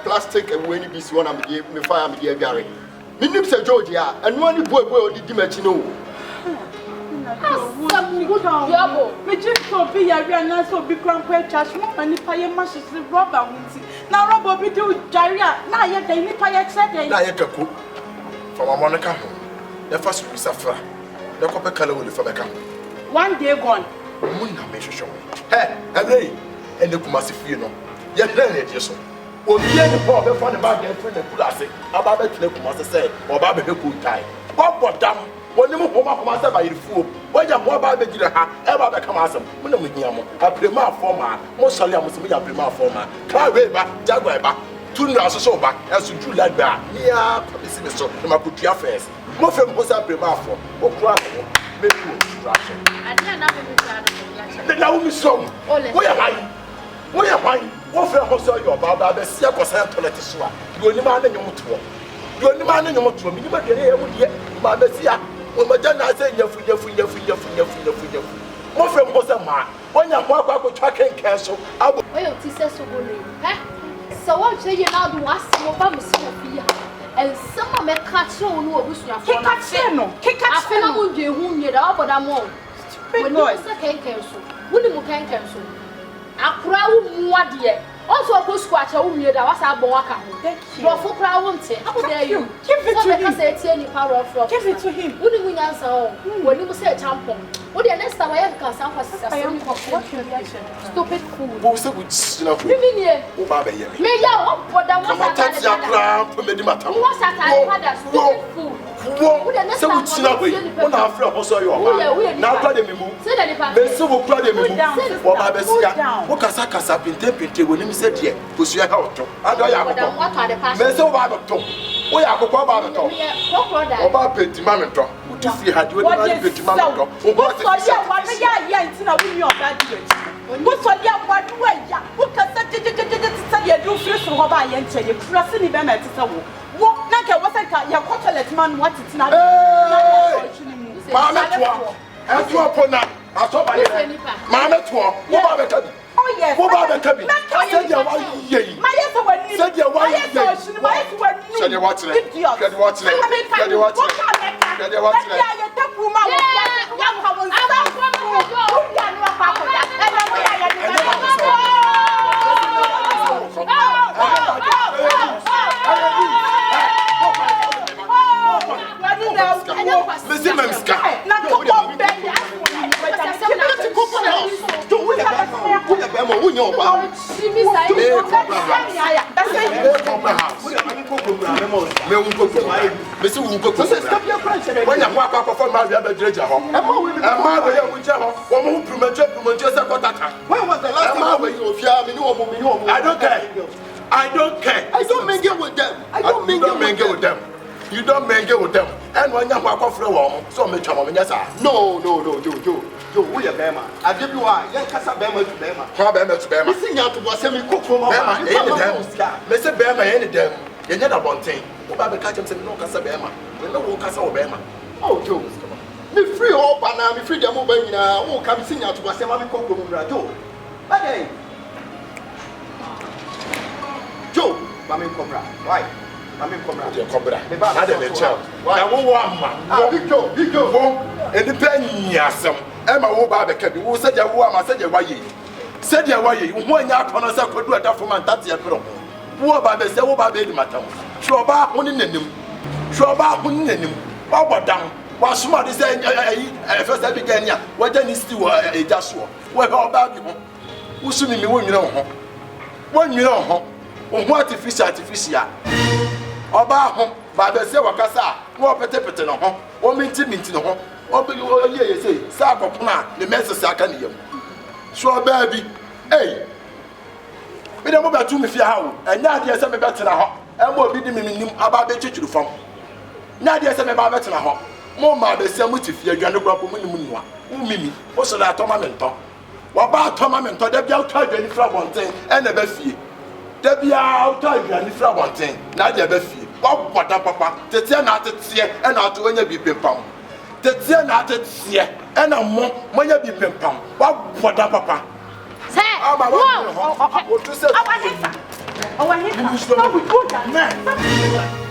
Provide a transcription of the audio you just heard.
Plastic and when you be one of me fire me dear Gary. Me nips a Georgia and one boy will the Dimachino. Me just so be a real nice so big grandpa trash and if I am much as the rubber. Now, Robert, we do Jaria. Now, yet they need to accept it. Now, yet a cook from a Monica. The first will be suffer. The copper color will be for the camp. One day gone. Muna make sure. Hey, and the Kumasi Fino. Yet, then it is so. Or the end of the fun about their friend and Pulasi, about the Kumasa said, or Baby Cool time. What damn? When you move over myself by the fool, when you're more about the Giraha, ever become awesome. When I'm with Yamo, a prima former, most solemn must be a prima former. Carweba, Jaguar, 2 years so back, as you do like that. Yeah, this is so, my good your face. More from was a prima form, or cry, maybe distraction. I didn't have the Naomi song. Where am I? Where am I? What for also your Baba, the Siaco Santolet is one. You only man in your motor. You only man in your motor. You might get Baba Sia. When my general said, you're free. More from was a man. When you're more about tracking cancel, I will. Well, this is so good. So what say you now do us more family? And some of them catch you who was your kick at Fenno, whom you're up, but I'm all. When you can cancel, wouldn't you can cancel? A crowd, what dear. Also, a post squatter who made a was a boaka. Your full crowd won't say, how dare you? Give it to him. Any power of give it to him. Wouldn't we answer when you say a tampon? What the next time I have cast out stupid fool. Who said which, you know, oh, Baba, may you up for that was a crown for the matter. What's that? Stupid fool. So it's not we. One after also you are now. Proud of me. Then so will proud of me. What Baba said, what Casacas have been tempted when he said, yeah, because you are out. I don't know what are the passions. So Baba talk. We are going to talk about Petty Mamma. If you had you Petty Mamma, what are you? What are you? What's all your what way? What can you do first of all? I enter you crossing the banner to some. What like wasn't your quarterlet man? What it's not. Mamma, and you upon that. I saw my Mamma, what about the oh, yes. What about the cabin? Said your wife, my yes, said your wife, said your watch, said your watch, said your watch, said your watch, who know about I don't care. I don't mingle with them. I don't mingle with them. You don't mingle with them. And when you walk off the wall, so much of yes, no, Joe, we are Bema. I give you a young Casa Bema to Bema. How Bema to Bema? Sing out to was semi cook from Bema, any them. Mr. Bema, any them. You never want thing. About the catch him no Casa Bema. We know Casa Bema. Oh, Joe, me free all banana, me free the mobile now. Oh, come sing out to was semi cook from Joe. But Joe, Mammy Cobra, why? Mammy Cobra, your Cobra, the bad child. Why, one, Big Joe, and the penny, some. Emma Woba Cabin, who said, I said, said your way, when you are on a circle to a document that's your problem. Who about the Selva baby matter? Sure about one in him. Sure about one in him. Over down. While somebody said, first I began, what then is still a Joshua. What about you? Who soon me when you know home? When you know home, what if it's artificial? About home. ba be se wakasa wo pete no ho wo minti no ho obi ye say sa akopona ne message aka ne yam so baby hey me dem ba tu me fia ha wo enya de se me betena ho e mo obi di me nim aba be twetwuru fam nya de se me ba betena ho mo ma be se mo ti fia adwane gro mo nim nua wo mimi wo so da atoma mento wa ba atoma mento da bia utwa adwane fra bonten e na ba fie da bia utwa adwane fra bonten na de ba fie wa boda papa tete na atete e na ato anya bi pempam tete na atete e na mo nya bi pempam wa boda papa say wo to say Oh, I hate that. Oh, I hate that.